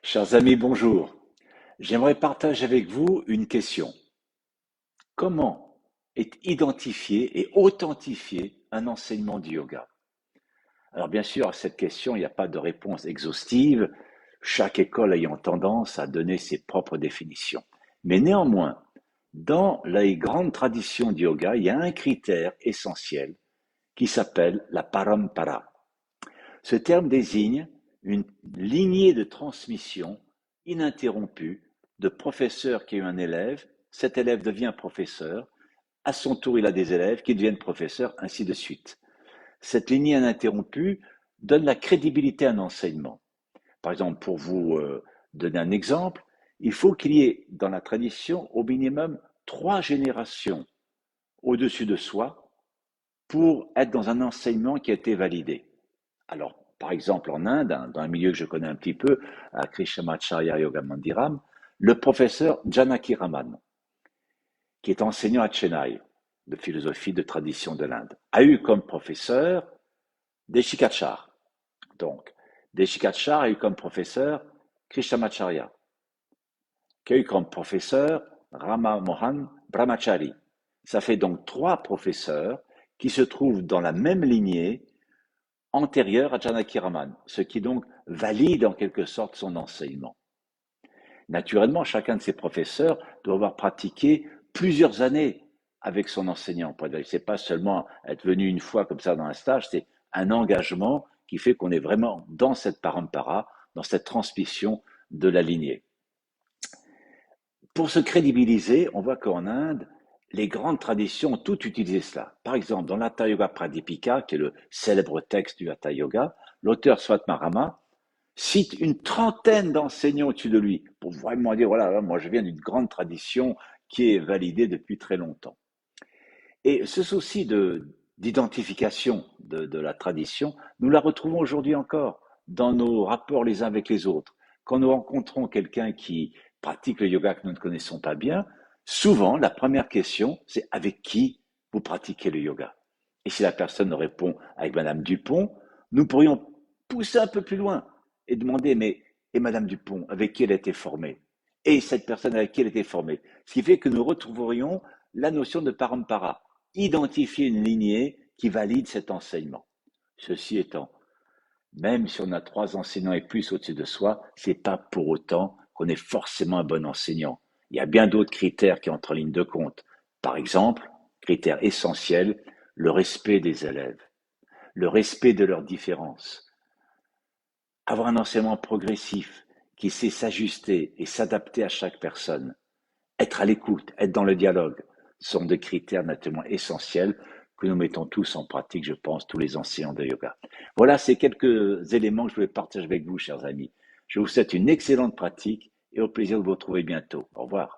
Chers amis, bonjour. J'aimerais partager avec vous une question. Comment est identifié et authentifié un enseignement du yoga? Alors bien sûr, à cette question, il n'y a pas de réponse exhaustive, chaque école ayant tendance à donner ses propres définitions. Mais néanmoins, dans les grandes traditions du yoga, il y a un critère essentiel qui s'appelle la parampara. Ce terme désigne une lignée de transmission ininterrompue de professeur qui a eu un élève, cet élève devient professeur, à son tour il a des élèves qui deviennent professeurs, ainsi de suite. Cette lignée ininterrompue donne la crédibilité à un enseignement. Par exemple, pour vous donner un exemple, il faut qu'il y ait dans la tradition au minimum 3 générations au-dessus de soi pour être dans un enseignement qui a été validé. Alors, par exemple, en Inde, dans un milieu que je connais un petit peu, à Krishnamacharya Yoga Mandiram, le professeur Janaki Raman, qui est enseignant à Chennai, de philosophie de tradition de l'Inde, a eu comme professeur Deshikachar. Donc, Deshikachar a eu comme professeur Krishnamacharya, qui a eu comme professeur Rama Mohan Brahmachari. Ça fait donc 3 professeurs qui se trouvent dans la même lignée antérieure à Janaki Raman, ce qui donc valide en quelque sorte son enseignement. Naturellement, chacun de ces professeurs doit avoir pratiqué plusieurs années avec son enseignant. C'est pas seulement être venu une fois comme ça dans un stage, c'est un engagement qui fait qu'on est vraiment dans cette parampara, dans cette transmission de la lignée. Pour se crédibiliser, on voit qu'en Inde, les grandes traditions ont toutes utilisé cela. Par exemple, dans l'Hatha Yoga Pradipika, qui est le célèbre texte du Hatha Yoga, l'auteur Swatmarama cite une trentaine d'enseignants au-dessus de lui pour vraiment dire, voilà, moi je viens d'une grande tradition qui est validée depuis très longtemps. Et ce souci d'identification de la tradition, nous la retrouvons aujourd'hui encore dans nos rapports les uns avec les autres. Quand nous rencontrons quelqu'un qui pratique le yoga que nous ne connaissons pas bien, souvent la première question, c'est avec qui vous pratiquez le yoga. Et si la personne répond avec Madame Dupont, nous pourrions pousser un peu plus loin et demander, mais et Madame Dupont, avec qui elle a été formée? Et cette personne avec qui elle a été formée? Ce qui fait que nous retrouverions la notion de parampara, identifier une lignée qui valide cet enseignement. Ceci étant, même si on a 3 enseignants et plus au-dessus de soi, c'est pas pour autant qu'on est forcément un bon enseignant. Il y a bien d'autres critères qui entrent en ligne de compte. Par exemple, critère essentiel, le respect des élèves, le respect de leurs différences, avoir un enseignement progressif qui sait s'ajuster et s'adapter à chaque personne, être à l'écoute, être dans le dialogue, sont des critères naturellement essentiels que nous mettons tous en pratique, je pense, tous les enseignants de yoga. Voilà, ces quelques éléments que je voulais partager avec vous, chers amis. Je vous souhaite une excellente pratique et au plaisir de vous retrouver bientôt. Au revoir.